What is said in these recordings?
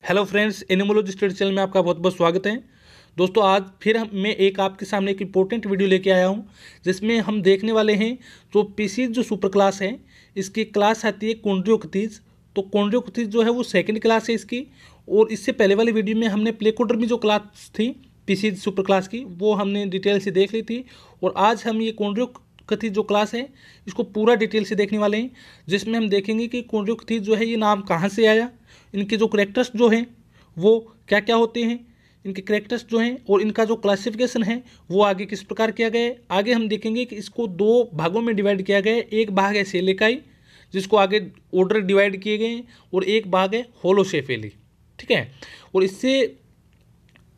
Hello friends, एनिमोलॉजी study channel में आपका बहुत बहुत स्वागत है। दोस्तों, आज फिर मैं एक आपके सामने एक इंपॉर्टेंट वीडियो लेके आया हूं, जिसमें हम देखने वाले हैं जो पीसीज जो सुपर क्लास है, इसकी क्लास आती है कॉन्ड्रियोक्तीज। तो कॉन्ड्रियोक्तीज जो है वो सेकंड क्लास है इसकी। और इससे पहले वाली वीडियो में हमने प्लेकोडर्मी जो क्लास थी पीसीज सुपर क्लास की, वो हमने डिटेल से देख ली थी। और आज हम ये कॉन्ड्रियोक्तीज जो क्लास है इसको पूरा डिटेल से देखने वाले हैं, जिसमें हम देखेंगे कि कॉन्ड्रियोक्तीज जो है ये नाम कहाँ से आया, इनके जो करेक्टर्स जो हैं वो क्या क्या होते हैं, इनके करेक्टर्स जो हैं और इनका जो क्लासिफिकेशन है वो आगे किस प्रकार किया गया है। आगे हम देखेंगे कि इसको दो भागों में डिवाइड किया गया है। एक भाग है सेलेकाई, जिसको आगे ऑर्डर डिवाइड किए गए हैं, और एक भाग है होलोसेफेली। ठीक है। और इससे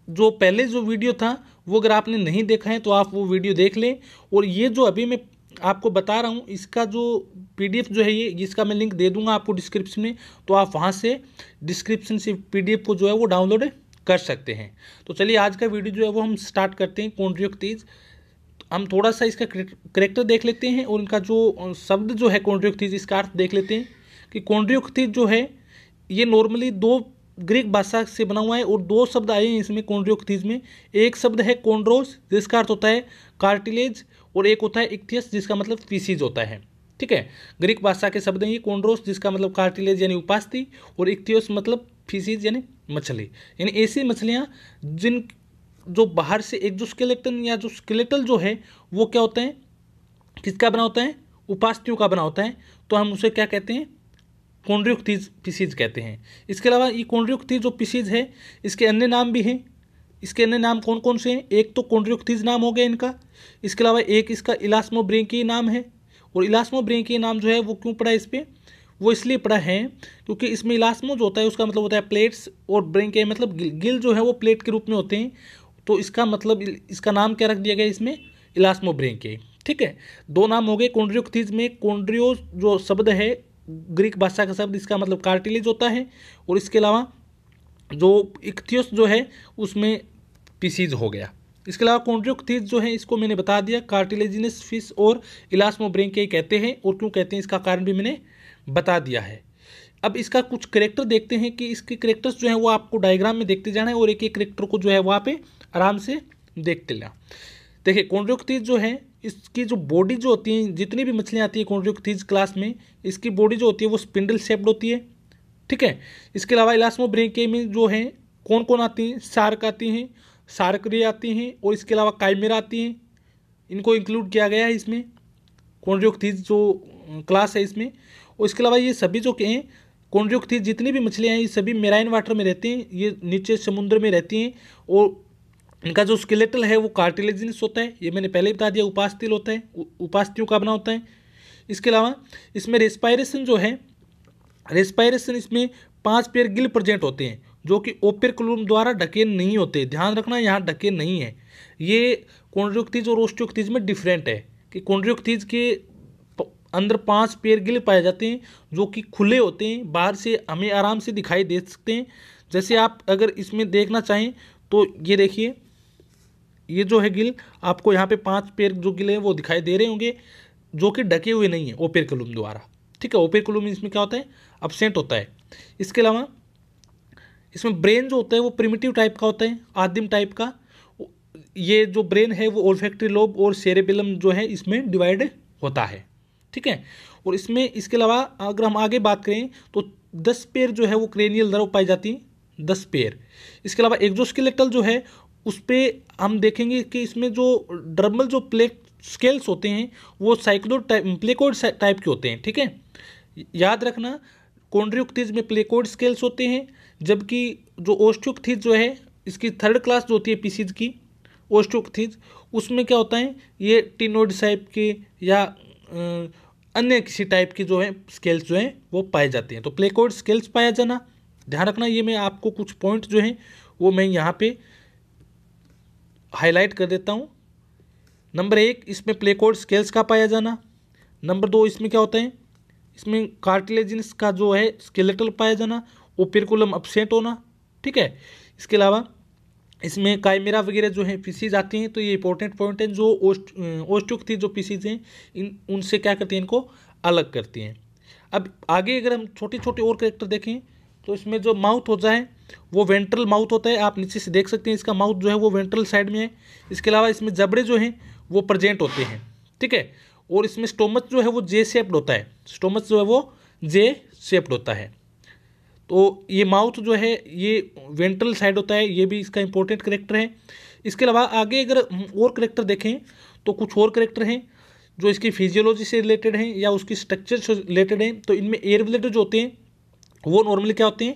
जो पहले जो वीडियो था वो अगर आपने नहीं देखा है तो आप वो वीडियो देख लें। और ये जो अभी मैं आपको बता रहा हूँ इसका जो पीडीएफ जो है ये इसका मैं लिंक दे दूंगा आपको डिस्क्रिप्शन में, तो आप वहाँ से डिस्क्रिप्शन से पीडीएफ को जो है वो डाउनलोड कर सकते हैं। तो चलिए आज का वीडियो जो है वो हम स्टार्ट करते हैं। कॉन्ड्रियोक्तीज हम थोड़ा सा इसका करेक्टर देख लेते हैं और इनका जो शब्द जो है कॉन्ड्रियोक्तीज इसका अर्थ देख लेते हैं कि कॉन्ड्रियोक्तीज जो है ये नॉर्मली दो ग्रीक भाषा से बना हुआ है और दो शब्द आए हैं इसमें कॉन्ड्रियोक्तीज में। एक शब्द है कॉन्ड्रोस जिसका अर्थ होता है कार्टिलेज, और एक होता है इक्थियस जिसका मतलब फीसीज होता है। ठीक है। ग्रीक भाषा के शब्द हैं ये। कॉन्ड्रोस जिसका मतलब कार्टिलेज यानी उपास्थि, और इक्थियस मतलब फीसीज यानी मछली। यानी ऐसी मछलियाँ जिन जो बाहर से एक जो स्केलेटन या जो स्केलेटल जो है वो क्या होता है, किसका बना होता है, उपास्थियों का बना होता है। तो हम उसे क्या कहते हैं, कॉन्ड्रियोक्तीज पीसीज कहते हैं। इसके अलावा ये कॉन्ड्रियोक्तीज जो पीसीज है इसके अन्य नाम भी हैं। इसके अन्य नाम कौन कौन से हैं, एक तो कॉन्ड्रियोक्तीज नाम हो गया इनका, इसके अलावा एक इसका इलास्मोब्रेंकी नाम है। और इलास्मोब्रेंकी नाम जो है वो क्यों पड़ा इस पर, वो इसलिए पड़ा है क्योंकि इसमें इलास्मो जो होता है उसका मतलब होता है प्लेट्स, और ब्रेंके मतलब गिल जो है वो प्लेट के रूप में होते हैं। तो इसका मतलब इसका नाम क्या रख दिया गया इसमें, इलास्मोब्रेंके। ठीक है। दो नाम हो गए कॉन्ड्रियोक्तीज में। कॉन्ड्रियो जो शब्द है ग्रीक भाषा का शब्द, इसका मतलब कार्टिलेज होता है। और इसके अलावा जो इक्थियस जो है उसमें पीसीज हो गया। इसके अलावा कॉन्ड्रियोक्तीज जो है इसको मैंने बता दिया, कार्टिलेजिनस फिश और इलास्मोब्रेंके कहते हैं। और क्यों कहते हैं इसका कारण भी मैंने बता दिया है। अब इसका कुछ करेक्टर देखते हैं कि इसके करेक्टर्स जो हैं वो आपको डायग्राम में देखते जाना है, और एक एक करेक्टर को जो है वहाँ पे आराम से देखते लेना। देखिए कॉन्ड्रियोक्तीज जो है इसकी जो बॉडी जो होती है, जितनी भी मछलियाँ आती है कॉन्ड्रियोक्तीज क्लास में, इसकी बॉडी जो होती है वो स्पिंडल शेप्ड होती है। ठीक है। इसके अलावा इलास्मोब्रेंके में जो है कौन कौन आती हैं, शार्क आती हैं, शार्करी आती हैं, और इसके अलावा काइमेरा आती हैं। इनको इंक्लूड किया गया है इसमें कॉन्ड्रियोक्तीज जो क्लास है इसमें। और इसके अलावा ये सभी जो हैं कॉन्ड्रियोक्तीज जितनी भी मछलियाँ हैं ये सभी मेराइन वाटर में रहती हैं, ये नीचे समुद्र में रहती हैं। और इनका जो स्केलेटल है वो कार्टिलेजिनस होता है, ये मैंने पहले ही बता दिया, उपास्थिल होता है, उपास्थियों का बना होता है। इसके अलावा इसमें रेस्पायरेशन जो है, रेस्पायरेशन इसमें 5 पेयर गिल प्रेजेंट होते हैं जो कि ओपेरकुलम द्वारा ढके नहीं होते। ध्यान रखना यहाँ ढके नहीं है। ये कॉन्ड्रियोक्तीज और ओस्टियोक्तीज में डिफरेंट है कि कॉन्ड्रियोक्तीज के अंदर 5 पेयर गिल पाए जाते हैं जो कि खुले होते हैं, बाहर से हमें आराम से दिखाई दे सकते हैं। जैसे आप अगर इसमें देखना चाहें तो ये देखिए, ये जो है गिल आपको यहाँ पे 5 पेयर जो गिल है वो दिखाई दे रहे होंगे, जो कि ढके हुए नहीं है ओपेरकुलम द्वारा। ठीक है। ओपेरकुलम इसमें क्या होता है, अब्सेंट होता है। इसके अलावा इसमें ब्रेन जो होता है वो प्रिमिटिव टाइप का होता है, आदिम टाइप का। ये जो ब्रेन है वो ओल्फैक्टरी लोब और सेरेबेलम जो है इसमें डिवाइड होता है। ठीक है। और इसमें इसके अलावा अगर हम आगे बात करें तो 10 पेयर जो है वो क्रेनियल नर्व पाई जाती है, 10 पेयर। इसके अलावा एक्सोस्केलेटल जो है उस पर हम देखेंगे कि इसमें जो ड्रमल जो प्लेट स्केल्स होते हैं वो साइक्लोड टाइप प्लेकोड टाइप के होते हैं। ठीक है। याद रखना कॉन्ड्रियोक्तीज में प्लेकोड स्केल्स होते हैं, जबकि जो ओस्टियोक्तीज जो है इसकी थर्ड क्लास जो होती है पीसीज की ओस्टियोक्तीज, उसमें क्या होता है ये टिनोइड टाइप के या अन्य किसी टाइप की जो है स्केल्स जो हैं वो पाए जाते हैं। तो प्लेकोड स्केल्स पाया जाना ध्यान रखना। ये मैं आपको कुछ पॉइंट जो हैं वो मैं यहाँ पे हाईलाइट कर देता हूँ। नंबर 1 इसमें प्लेकोड स्केल्स का पाया जाना। नंबर 2 इसमें क्या होता है, इसमें कार्टिलेजिनस का जो है स्केलेटल पाया जाना, ओपेरकुलम अब्सेंट होना। ठीक है। इसके अलावा इसमें काइमेरा वगैरह जो है पीसीज आती हैं। तो ये इंपॉर्टेंट पॉइंट है जो ओस्टियोक्तीज जो पीसीज हैं उनसे क्या करती हैं, इनको अलग करती हैं। अब आगे अगर हम छोटे छोटे और कैरेक्टर देखें तो इसमें जो माउथ होता है वो वेंट्रल माउथ होता है, आप नीचे से देख सकते हैं इसका माउथ जो है वो वेंट्रल साइड में है। इसके अलावा इसमें जबड़े जो हैं वो प्रेजेंट होते हैं, ठीक है। और इसमें स्टोमच जो है वो जे शेप्ड होता है, स्टोमच जो है वो जे शेप्ड होता है। तो ये माउथ जो है ये वेंट्रल साइड होता है, ये भी इसका इंपॉर्टेंट करेक्टर है। इसके अलावा आगे अगर हम और करेक्टर देखें तो कुछ और करेक्टर हैं जो इसकी फिजियोलॉजी से रिलेटेड हैं या उसकी स्ट्रक्चर से रिलेटेड हैं। तो इनमें एयर ब्लैडर जो होते हैं वो नॉर्मली क्या होते हैं,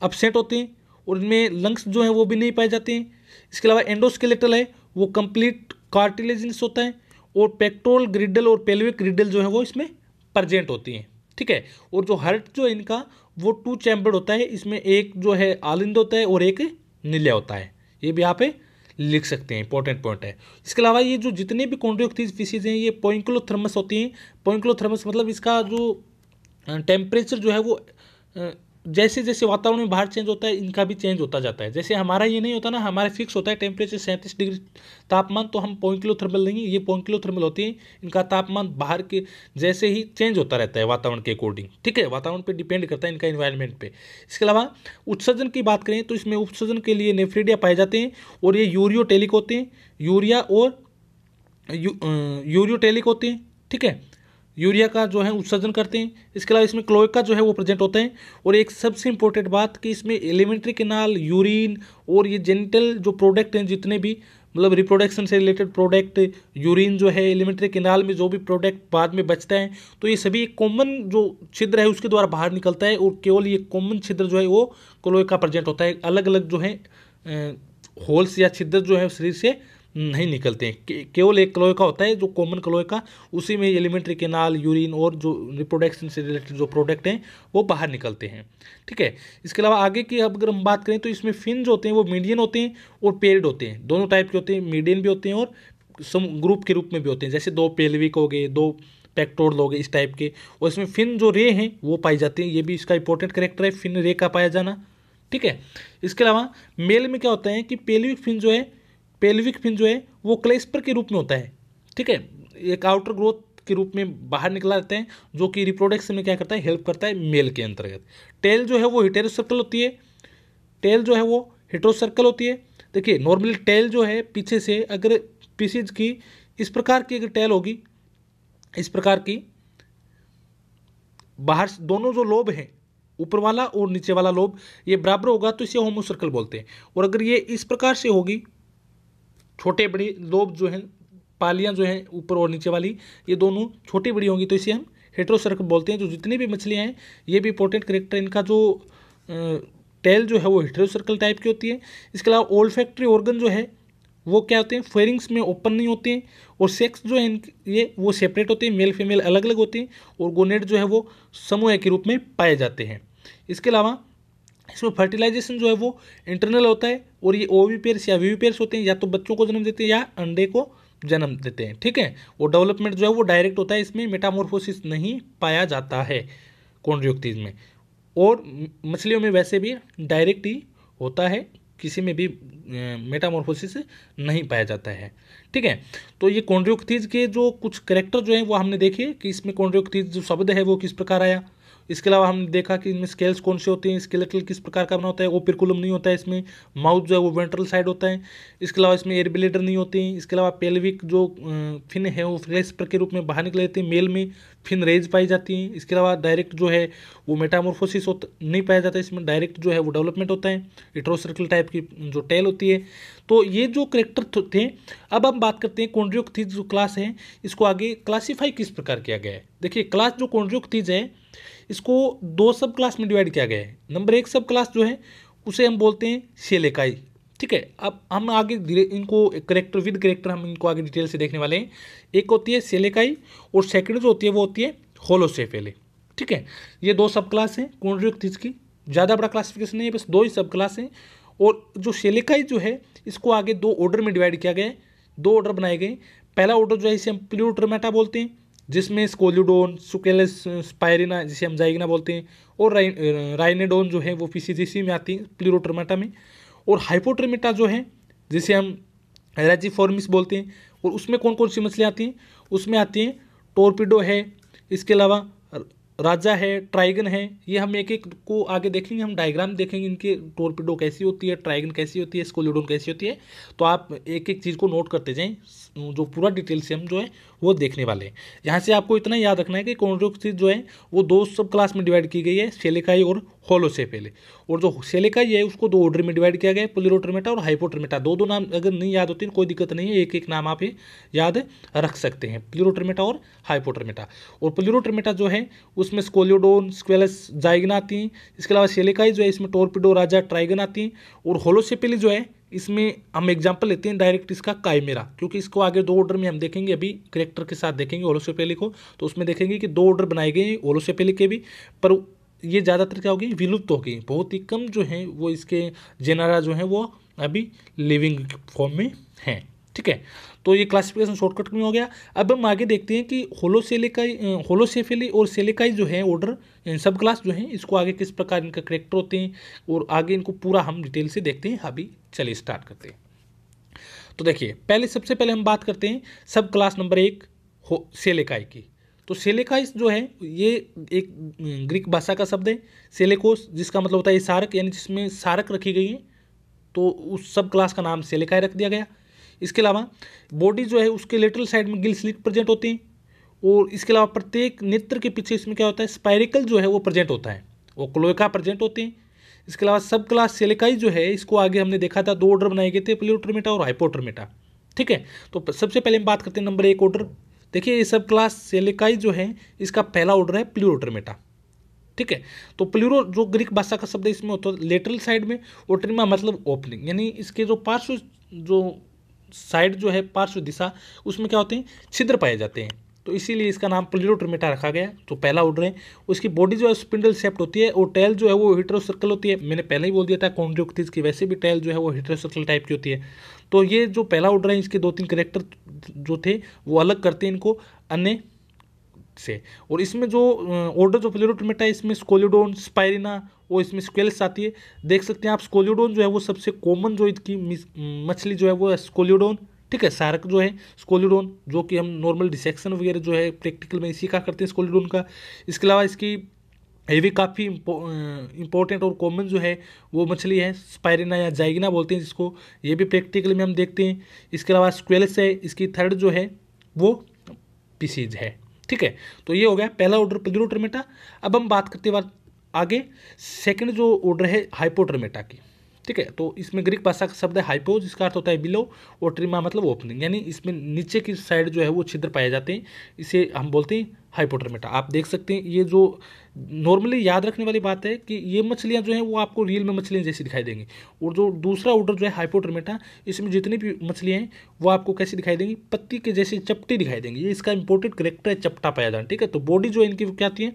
अपसेट होते हैं, और इनमें लंग्स जो हैं वो भी नहीं पाए जाते हैं। इसके अलावा एंडोस्केलेटल है वो कंप्लीट कार्टिलेजिनस होता है, और पेक्टोरल ग्रिडल और पेल्विक ग्रिडल जो है वो इसमें प्रेजेंट होती हैं, ठीक है। और जो हार्ट जो है इनका वो 2 चैम्बर्ड होता है, इसमें एक जो है आलिंद होता है और एक निल्या होता है। ये भी यहाँ पे लिख सकते हैं, इंपॉर्टेंट पॉइंट है। इसके अलावा ये जो जितने भी कॉन्ड्रियोक्टीज फिशेज हैं ये पोइंकुलोथर्मस होती हैं। पोइंकुलोथर्मस मतलब इसका जो टेम्परेचर जो है वो जैसे जैसे वातावरण में बाहर चेंज होता है इनका भी चेंज होता जाता है। जैसे हमारा ये नहीं होता ना, हमारा फिक्स होता है टेम्परेचर 37 डिग्री तापमान, तो हम पोइंकुलोथर्मल नहीं, ये पोइंकुलोथर्मल होती है। इनका तापमान बाहर के जैसे ही चेंज होता रहता है वातावरण के अकॉर्डिंग, ठीक है। वातावरण पे डिपेंड करता है इनका इन्वायरमेंट पे। इसके अलावा उत्सर्जन की बात करें तो इसमें उत्सर्जन के लिए नेफ्रिडिया पाए जाते हैं, और ये यूरियोटेलिक होते हैं, यूरिया और यूरियोटेलिक होते हैं, ठीक है। यूरिया का जो है उत्सर्जन करते हैं। इसके अलावा इसमें क्लोएका जो है वो प्रेजेंट होता है। और एक सबसे इंपॉर्टेंट बात कि इसमें एलिमेंट्री कैनाल, यूरिन और ये जेनिटल जो प्रोडक्ट हैं जितने भी, मतलब रिप्रोडक्शन से रिलेटेड प्रोडक्ट, यूरिन जो है, एलिमेंट्री कैनाल में जो भी प्रोडक्ट बाद में बचता है, तो ये सभी एक कॉमन जो छिद्र है उसके द्वारा बाहर निकलता है, और केवल ये कॉमन छिद्र जो है वो क्लोएका प्रेजेंट होता है। अलग अलग जो है होल्स या छिद्र जो है शरीर से नहीं निकलते हैं, केवल एक क्लोएका होता है जो कॉमन क्लोएका, उसी में एलिमेंट्री कैनाल, यूरिन और जो रिप्रोडक्शन से रिलेटेड जो प्रोडक्ट हैं वो बाहर निकलते हैं, ठीक है। इसके अलावा आगे की अब अगर हम बात करें तो इसमें फिन जो होते हैं वो मीडियन होते हैं और पेयर्ड होते हैं, दोनों टाइप के होते हैं, मीडियन भी होते हैं और सम ग्रुप के रूप में भी होते हैं। जैसे 2 पेल्विक हो गए, 2 पेक्टोरल हो गए, इस टाइप के। और इसमें फिन जो रे हैं वो पाई जाते हैं, ये भी इसका इंपॉर्टेंट कैरेक्टर है, फिन रे का पाया जाना, ठीक है। इसके अलावा मेल में क्या होता है कि पेल्विक फिन जो है वो क्लेस्पर के रूप में होता है, ठीक है। एक आउटर ग्रोथ के रूप में बाहर निकला रहता है, जो कि रिप्रोडक्शन में क्या करता है, हेल्प करता है मेल के अंतर्गत। टेल जो है वो हेटेरोसर्कल होती है, टेल जो है वो हेटेरोसर्कल होती है। देखिए नॉर्मली टेल जो है पीछे से अगर पीसीज की इस प्रकार की अगर टेल होगी, इस प्रकार की, बाहर दोनों जो लोब हैं, ऊपर वाला और नीचे वाला लोब, ये बराबर होगा तो इसे होमोसर्कल बोलते हैं। और अगर ये इस प्रकार से होगी, छोटे बड़ी लोब जो हैं, पालियां जो हैं ऊपर और नीचे वाली, ये दोनों छोटी बड़ी होंगी तो इसे हम हेटेरोसर्कल बोलते हैं। जो जितनी भी मछलियां हैं ये भी इंपॉर्टेंट करेक्टर, इनका जो टेल जो है वो हेटेरोसर्कल टाइप की होती है। इसके अलावा ओल्फैक्टरी ऑर्गन जो है वो क्या होते हैं, फेरिंग्स में ओपन नहीं होते हैं, और सेक्स जो है ये वो सेपरेट होते हैं, मेल फीमेल अलग अलग होते हैं, और गोनेड जो है वो समूह के रूप में पाए जाते हैं। इसके अलावा इसमें फर्टिलाइजेशन जो है वो इंटरनल होता है, और ये ओविपेयर्स या विविपेयर्स होते हैं, या तो बच्चों को जन्म देते हैं या अंडे को जन्म देते हैं, ठीक है। और डेवलपमेंट जो है वो डायरेक्ट होता है, इसमें मेटामॉर्फोसिस नहीं पाया जाता है कॉन्ड्रियोक्टीज में। और मछलियों में वैसे भी डायरेक्ट ही होता है, किसी में भी मेटामॉर्फोसिस नहीं पाया जाता है, ठीक है। तो ये कॉन्ड्रियोक्टीज के जो कुछ कैरेक्टर जो हैं वो हमने देखे कि इसमें कॉन्ड्रियोक्टीज जो शब्द है वो किस प्रकार आया। इसके अलावा हमने देखा कि इनमें स्केल्स कौन से होते हैं, स्केलेटल किस प्रकार का बना होता है, ओपिकुलम नहीं होता है इसमें, माउथ जो है वो वेंट्रल साइड होता है। इसके अलावा इसमें एयर ब्लेडर नहीं होते हैं। इसके अलावा पेल्विक जो फिन है वो फ्लेस्पर के रूप में बाहर निकले जाते हैं, मेल में फिन रेज पाई जाती हैं। इसके अलावा डायरेक्ट जो है वो मेटामॉर्फोसिस नहीं पाया जाता है, इसमें डायरेक्ट जो है वो डेवलपमेंट होता है, हेटेरोसर्कल टाइप की जो टेल होती है। तो ये जो करेक्टर थे। अब हम बात करते हैं कॉन्ड्रियोक्टीज जो क्लास है इसको आगे क्लासीफाई किस प्रकार किया गया है। देखिए क्लास जो कॉन्ड्रियोक्टीज है इसको 2 सब क्लास में डिवाइड किया गया है। नंबर 1 सब क्लास जो है उसे हम बोलते हैं सेलेकाई, ठीक है। अब हम आगे इनको करेक्टर विद करेक्टर हम इनको आगे डिटेल से देखने वाले हैं। एक होती है सेलेकाई और सेकंड जो होती है वो होती है होलोसेफेले, ठीक है। ये 2 सब क्लास हैं कॉन्ड्रियोक्टीज की, ज़्यादा बड़ा क्लासिफिकेशन नहीं है, बस 2 ही सब क्लास हैं। और जो सेलेकाई जो है इसको आगे 2 ऑर्डर में डिवाइड किया गया है, 2 ऑर्डर बनाए गए। पहला ऑर्डर जो है इसे हम प्लूट्रोमेटा बोलते हैं, जिसमें स्कोल्यूडोन, सुकेलस स्पायरिना जिसे हम जाइगना बोलते हैं, और राइनेडोन जो है वो पीसीजीसी में आती है प्लूरोट्रोमेटा में। और हाइपोट्रोमेटा जो है जिसे हम रेजिफॉर्मिस बोलते हैं, और उसमें कौन कौन सी मछलियाँ आती हैं, उसमें आती हैं टोरपीडो है, इसके अलावा राजा है, ट्राइगन है, ये हम एक एक को आगे देखेंगे, हम डायग्राम देखेंगे इनके, टोरपीडो कैसी होती है, ट्राइगन कैसी होती है, स्कोलियोडोन कैसी होती है। तो आप एक एक चीज़ को नोट करते जाएं, जो पूरा डिटेल से हम जो है वो देखने वाले हैं। यहाँ से आपको इतना याद रखना है कि कॉन्ड्रोक्सिस जो है वो दो सब क्लास में डिवाइड की गई है, सेलेकाई और होलोसेफेले। और जो सेलेकाई है उसको दो ऑर्डर में डिवाइड किया गया है, प्लूरोटर्मेटा और हाइपोटर्मेटा। दो नाम अगर नहीं याद होते कोई दिक्कत नहीं है, एक एक नाम आप याद रख सकते हैं, प्लूरोटर्मेटा और हाइपोटर्मेटा। और प्लूरोटर्मेटा जो है उसमें स्कोलियोडोन, स्क्वेलस, जाइगना आती हैं। इसके अलावा सेलेकाई जो है इसमें टोरपीडो, राजा, ट्राइगन आती हैं। और होलोसेफेले जो है इसमें हम एग्जांपल लेते हैं डायरेक्ट इसका काइमेरा, क्योंकि इसको आगे दो ऑर्डर में हम देखेंगे, अभी करेक्टर के साथ देखेंगे होलोसेफेले को, तो उसमें देखेंगे कि दो ऑर्डर बनाए गए हैं होलोसेफेले के भी, पर ये ज़्यादातर क्या होगी, विलुप्त हो गई, बहुत ही कम जो है वो इसके जेनरा जो है वो अभी लिविंग फॉर्म में हैं। ठीक है, तो ये क्लासिफिकेशन शॉर्टकट में हो गया। अब हम आगे देखते हैं कि होलोसेफेली और सेलेकाई जो है ऑर्डर सब क्लास जो है, इसको आगे किस प्रकार इनका करेक्टर होते हैं और आगे इनको पूरा हम डिटेल से देखते हैं। अभी चलिए स्टार्ट करते हैं। तो देखिए सबसे पहले हम बात करते हैं सब क्लास नंबर 1 सेलेकाई की। तो सेलेकाइस जो है ये एक ग्रीक भाषा का शब्द है, सेलेकोस, जिसका मतलब होता है सारक, यानी जिसमें सारक रखी गई है, तो उस सब क्लास का नाम सेलेकाई रख दिया गया। इसके अलावा बॉडी जो है उसके लेटरल साइड में गिल स्लिट प्रेजेंट होती हैं, और इसके अलावा प्रत्येक नेत्र के पीछे इसमें क्या होता है, स्पाइरिकल जो है वो प्रेजेंट होता है, वो क्लोएका प्रेजेंट होते हैं। इसके अलावा सब क्लास सेलेकाई जो है इसको आगे हमने देखा था, दो ऑर्डर बनाए गए थे, प्लूरोटर्मेटा और हाइपोटर्मेटा। ठीक है, तो सबसे पहले हम बात करते हैं नंबर 1 ऑर्डर। देखिए ये सब क्लास सेलेकाई जो है इसका पहला ऑर्डर है प्लूरोटर्मेटा। ठीक है, तो प्लूरो जो ग्रीक भाषा का शब्द है इसमें होता है लेटरल साइड में, और ट्रिमा मतलब ओपनिंग, यानी इसके जो पार्श्व जो साइड जो है पार्श्व दिशा, उसमें क्या होते हैं, छिद्र पाए जाते हैं, तो इसीलिए इसका नाम प्लूरोटर्मेटा रखा गया। तो पहला ऑर्डर है। उसकी बॉडी जो है स्पिंडल शेप्ड होती है, और टेल जो है वो हेटेरोसर्कल होती है। मैंने पहले ही बोल दिया था कॉन्ड्रोक्टिस की वैसे भी टेल जो है वो हेटेरोसर्कल टाइप की होती है। तो ये जो पहला ऑर्डर है इसके 2-3 कैरेक्टर जो थे वो अलग करते हैं इनको अन्य से। और इसमें जो ऑर्डर जो प्लूरोटर्मेटा है इसमें स्कोलियोडोन, स्पाइरिना और इसमें स्क्वेलस आती है। देख सकते हैं आप स्कोलियोडोन जो है वो सबसे कॉमन जो इसकी मछली जो है वो है स्कोलियोडोन। ठीक है, सारक जो है स्कोलियोडोन, जो कि हम नॉर्मल डिसेक्शन वगैरह जो है प्रैक्टिकल में इसी का करते हैं स्कोलियोडोन का। इसके अलावा इसकी ये भी काफ़ी इंपॉर्टेंट और कॉमन जो है वो मछली है स्पाइरिना या जाइगिना बोलते हैं जिसको, ये भी प्रैक्टिकल में हम देखते हैं। इसके अलावा स्क्वेलस है, इसकी थर्ड जो है वो पीसीज है। ठीक है, तो ये हो गया पहला ऑर्डर प्लूरोटर्मेटा। अब हम बात करते हैं आगे सेकंड जो ऑर्डर है हाइपोटर्मेटा की। ठीक है, तो इसमें ग्रीक भाषा का शब्द है हाइपो, जिसका अर्थ होता है बिलो, और ट्रिमा मतलब ओपनिंग, यानी इसमें नीचे की साइड जो है वो छिद्र पाए जाते हैं, इसे हम बोलते हैं हाइपोटर्मेटा। आप देख सकते हैं ये जो नॉर्मली याद रखने वाली बात है कि ये मछलियाँ जो हैं वो आपको रियल में मछलियाँ जैसी दिखाई देंगी, और जो दूसरा ऑर्डर जो है हाइपोटर्मेटा, इसमें जितनी भी मछलियाँ हैं वो आपको कैसी दिखाई देंगी, पत्ती के जैसी चपटी दिखाई देंगी। ये इसका इंपॉर्टेंट करेक्टर है, चपटा पाया जाना। ठीक है, तो बॉडी जो है इनकी क्या होती है,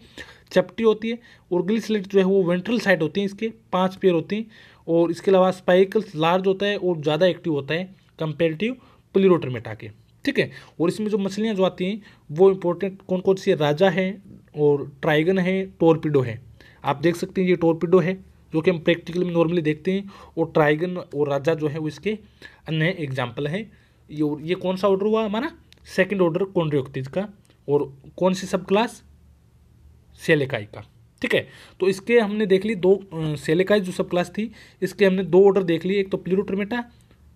चपटी होती है, और गिल स्लिट जो है वो वेंट्रल साइड होती है, इसके 5 पैर होते हैं, और इसके अलावा स्पाइकल्स लार्ज होता है और ज़्यादा एक्टिव होता है कंपेरेटिव प्लूरोटर्मेटा के। ठीक है, और इसमें जो मछलियाँ जो आती हैं वो इंपॉर्टेंट कौन कौन सी है, राजा है और ट्राइगन है, टोरपीडो है। आप देख सकते हैं ये टोरपीडो है जो कि हम प्रैक्टिकल में नॉर्मली देखते हैं, और ट्राइगन और राजा जो है वो इसके अन्य एग्जाम्पल है। ये कौन सा ऑर्डर हुआ हमारा, सेकेंड ऑर्डर कॉन्ड्रोक्टिस का, और कौन सी सब क्लास, सेलेकाई का। ठीक है, तो इसके हमने देख ली दो, सेलेकाई जो सब क्लास थी इसके हमने दो ऑर्डर देख लिए, एक तो प्लूरोटर्मेटा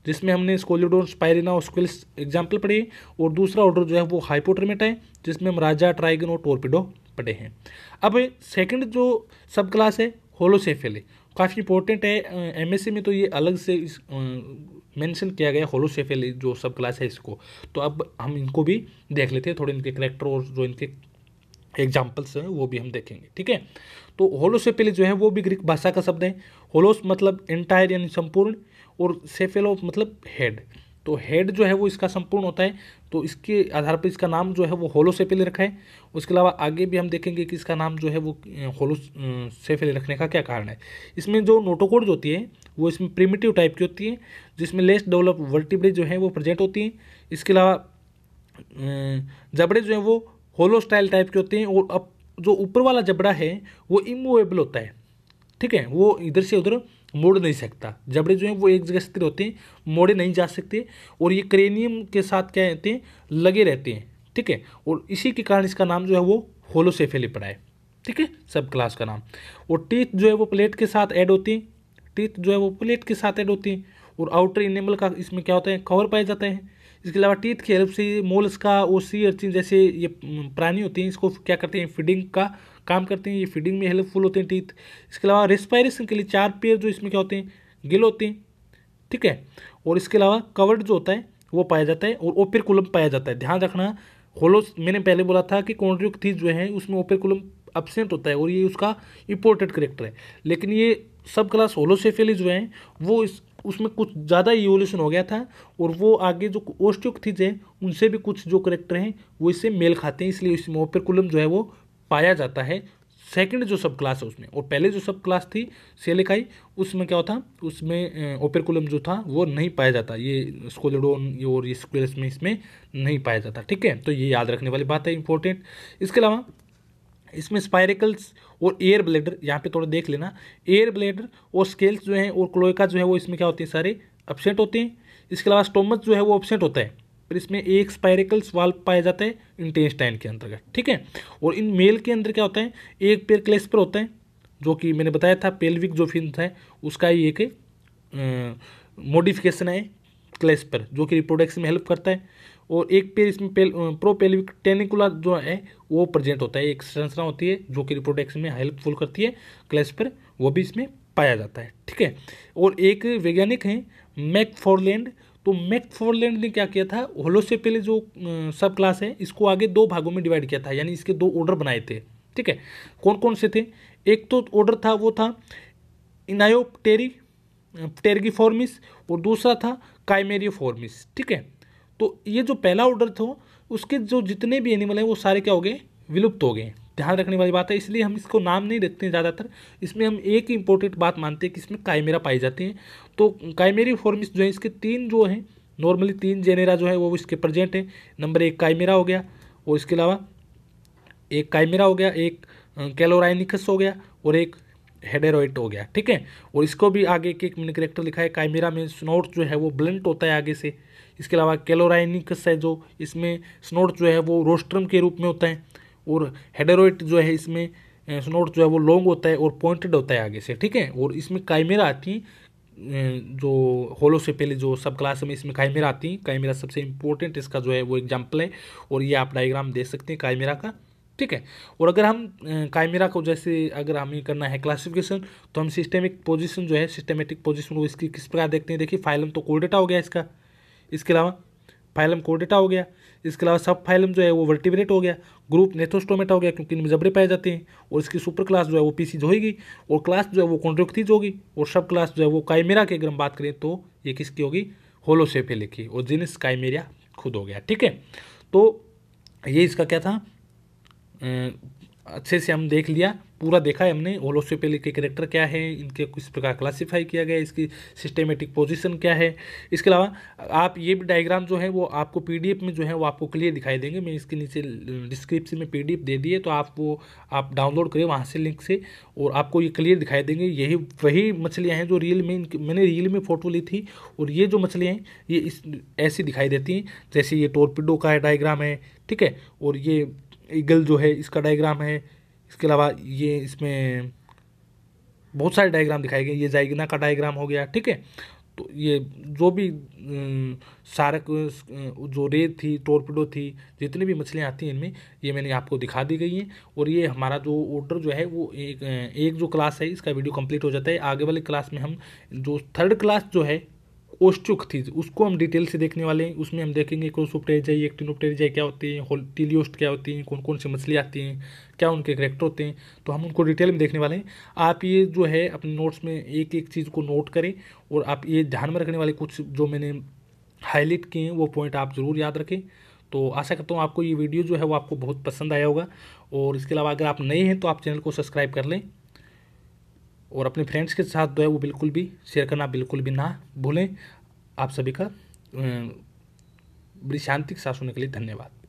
जिसमें हमने स्कोलियोडोन, स्पाइरिना और स्क्वेलस एग्जाम्पल पढ़े, और दूसरा ऑर्डर जो है वो हाइपोटर्मेटा है जिसमें हम राजा, ट्राइगन और टोरपीडो पढ़े हैं। अब सेकंड जो सब क्लास है होलोसेफेले, काफ़ी इंपॉर्टेंट है, एमएससी में तो ये अलग से मेंशन किया गया होलोसेफेले जो सब क्लास है इसको। तो अब हम इनको भी देख लेते हैं, थोड़े इनके करेक्टर और जो इनके एग्जाम्पल्स हैं वो भी हम देखेंगे। ठीक है, तो होलोसेफेले जो है वो भी ग्रीक भाषा का शब्द है। होलोस मतलब एंटायर यानी संपूर्ण, और सेफेलो मतलब हेड। तो हेड जो है वो इसका संपूर्ण होता है, तो इसके आधार पर इसका नाम जो है वो होलोसेफेले रखा है। उसके अलावा आगे भी हम देखेंगे कि इसका नाम जो है वो होलोसेफेले रखने का क्या कारण है। इसमें जो नोटोकॉर्ड जो होती है वो इसमें प्रिमिटिव टाइप की होती है, जिसमें लेस डेवलप वर्टिब्रे जो है वो प्रेजेंट होती हैं। इसके अलावा जबड़े जो हैं वो होलो स्टाइल टाइप के होते हैं, और अब जो ऊपर वाला जबड़ा है वो इमूवेबल होता है। ठीक है, वो इधर से उधर मोड़ नहीं सकता, जबड़े जो हैं वो एक जगह स्थिर होते हैं, मोड़े नहीं जा सकते, और ये क्रेनियम के साथ क्या कहते हैं, लगे रहते हैं। ठीक है, और इसी के कारण इसका नाम जो है वो होलोसेफेले पड़ा है। ठीक है, सब क्लास का नाम। और टीथ जो है वो प्लेट के साथ ऐड होती है, टीथ जो है वो प्लेट के साथ ऐड होती है। और आउटर इनेमल का इसमें क्या होता है, कवर पाया जाता है। इसके अलावा टीथ की हेल्प से मोलस्का और सी अर्चिन जैसे ये प्राणी होते हैं, इसको क्या करते हैं, फीडिंग का काम करते हैं, ये फीडिंग में हेल्पफुल होते हैं टीथ। इसके अलावा रेस्पायरेशन के लिए 4 पेयर जो इसमें क्या होते हैं, गिल होते हैं, ठीक है। और इसके अलावा कवर्ड जो होता है वो पाया जाता है, और ओपेरकुलम पाया जाता है। ध्यान रखना, होलो मैंने पहले बोला था कि कॉन्ड्रियोक्थीज जो है उसमें ओपेरकुलम एब्सेंट होता है और ये उसका इंपोर्टेड करेक्टर है। लेकिन ये सब क्लास होलोसेफेली जो है वो उसमें कुछ ज़्यादा इवोल्यूशन हो गया था, और वो आगे जो ओस्टियोक्थीज है उनसे भी कुछ जो करेक्टर हैं वो इससे मेल खाते हैं, इसलिए इसमें ओपेरकुलम जो है वो पाया जाता है सेकंड जो सब क्लास है उसमें। और पहले जो सब क्लास थी सेलेकाई, उसमें क्या होता, उसमें ओपेरकुलम जो था वो नहीं पाया जाता, ये स्कोलेडोन और ये स्क्वेरस में इसमें नहीं पाया जाता, ठीक है। तो ये याद रखने वाली बात है, इंपॉर्टेंट। इसके अलावा इसमें स्पायरिकल्स और एयर ब्लेडर, यहाँ पे थोड़ा देख लेना, एयर ब्लेडर और स्केल्स जो हैं और क्लोएका जो है वो इसमें क्या होते हैं, सारे एब्सेंट होते हैं। इसके अलावा स्टोमच जो है वो एब्सेंट होता है, फिर इसमें एक स्पायरिकल्स वाल्व पाया जाता है इंटेस्टाइन के अंतर्गत, ठीक है। और इन मेल के अंदर क्या होता है, एक पेयर क्लेस्पर होता है, जो कि मैंने बताया था पेल्विक जो फिन है उसका ही एक मॉडिफिकेशन है क्लेस्पर, जो कि रिप्रोडक्शन में हेल्प करता है। और एक पेयर इसमें प्रोपेल्विक टेनिकुलर जो है वो प्रेजेंट होता है, एक संरचना होती है जो कि रिप्रोडक्शन में हेल्पफुल करती है क्लेस्पर, वो भी इसमें पाया जाता है, ठीक है। और एक वैज्ञानिक हैं मैकफॉरलैंड, तो मैकफॉरलैंड ने क्या किया था, होलोसेफेली जो सब क्लास है इसको आगे 2 भागों में डिवाइड किया था, यानी इसके 2 ऑर्डर बनाए थे, ठीक है। कौन कौन से थे, एक तो ऑर्डर था वो था टेरगिफॉर्मिस, और दूसरा था काइमेरियोफॉर्मिस, ठीक है। तो ये जो पहला ऑर्डर था उसके जो जितने भी एनिमल हैं वो सारे क्या हो गए, विलुप्त हो गए। ध्यान रखने वाली बात है, इसलिए हम इसको नाम नहीं रखते हैं ज़्यादातर, इसमें हम एक ही इंपॉर्टेंट बात मानते हैं कि इसमें काइमेरा पाई जाती हैं। तो काइमेरियोफॉर्मिस जो है इसके 3 जो हैं, नॉर्मली 3 जेनेरा जो है वो इसके प्रेजेंट है। नंबर 1 काइमेरा हो गया, और इसके अलावा एक काइमेरा हो गया, एक कैलोराइनिकस हो गया, और एक हेडेरोइट हो गया, ठीक है। और इसको भी आगे एक मैंने करेक्टर लिखा है, काइमेरा में स्नोट जो है वो ब्लंट होता है आगे से। इसके अलावा कैलोराइनिकस है जो इसमें स्नोट जो है वो रोस्ट्रम के रूप में होता है, और हेडेरोइट जो है इसमें स्नोट जो है वो लॉन्ग होता है और पॉइंटेड होता है आगे से, ठीक है। और इसमें काइमेरा आती है जो होलो से पहले जो सब क्लास में इसमें काइमेरा आती है, काइमेरा सबसे इंपॉर्टेंट इसका जो है वो एग्जाम्पल है, और ये आप डायग्राम दे सकते हैं काइमेरा का, ठीक है। और अगर हम काइमेरा को जैसे अगर हमें करना है क्लासिफिकेशन, तो हम सिस्टेमिक पोजीशन जो है, सिस्टेमेटिक पोजीशन वो इसकी किस प्रकार देखते हैं, देखिए फाइलम तो कोर्डेटा हो गया इसका, इसके अलावा फाइलम कोर्डेटा हो गया, इसके अलावा सब फाइलम जो है वो वर्टिब्रेट हो गया, ग्रुप नेथोस्टोमेटा हो गया क्योंकि इनमें जबड़े पाए जाते हैं, और इसकी सुपर क्लास जो है वो पीसीज होगी, और क्लास जो है वो कॉन्ड्रोक्थीज होगी, और सब क्लास जो है वो काइमेरा की अगर हम बात करें तो ये किसकी होगी, होलोसेफेली की, और जीनस काइमेरिया खुद हो गया, ठीक है। तो ये इसका क्या था, अच्छे से हम देख लिया, पूरा देखा है हमने, होलोसेफेली के कैरेक्टर क्या है, इनके किस प्रकार क्लासिफाई किया गया, इसकी सिस्टेमेटिक पोजीशन क्या है। इसके अलावा आप ये भी डायग्राम जो है वो आपको पीडीएफ में जो है वो आपको क्लियर दिखाई देंगे, मैं इसके नीचे डिस्क्रिप्शन में पीडीएफ दे दिए, तो आप डाउनलोड करें वहाँ से लिंक से, और आपको ये क्लियर दिखाई देंगे। यही वही मछलियाँ हैं जो रियल में मैंने रियल में फ़ोटो ली थी, और ये जो मछलियाँ हैं ये ऐसी दिखाई देती हैं, जैसे ये टोरपीडो का डायग्राम है, ठीक है। और ये ईगल जो है इसका डायग्राम है। इसके अलावा ये इसमें बहुत सारे डायग्राम दिखाए गए, ये जाइगना का डायग्राम हो गया, ठीक है। तो ये जो भी सारक जो रेत थी, टोरपीडो थी, जितनी भी मछलियाँ आती हैं इनमें, ये मैंने आपको दिखा दी गई हैं। और ये हमारा जो ऑर्डर जो है वो एक जो क्लास है इसका वीडियो कंप्लीट हो जाता है। आगे वाले क्लास में हम जो 3rd क्लास जो है ओस्टियोक्थीज उसको हम डिटेल से देखने वाले हैं। उसमें हम देखेंगे क्रोसोप्टेरिजाई, एक्टिनोप्टेरिजाई क्या होती हैं, टीलियोस्ट क्या होती हैं, कौन कौन सी मछली आती हैं, क्या उनके करेक्टर होते हैं, तो हम उनको डिटेल में देखने वाले हैं। आप ये जो है अपने नोट्स में एक एक चीज़ को नोट करें, और आप ये ध्यान में रखने वाले कुछ जो मैंने हाईलाइट किए हैं वो पॉइंट आप ज़रूर याद रखें। तो आशा करता हूँ आपको ये वीडियो जो है वो आपको बहुत पसंद आया होगा। और इसके अलावा अगर आप नए हैं तो आप चैनल को सब्सक्राइब कर लें, और अपने फ्रेंड्स के साथ जो है वो बिल्कुल भी शेयर करना बिल्कुल भी ना भूलें। आप सभी का बड़ी शांति के साथ सुनने के लिए धन्यवाद।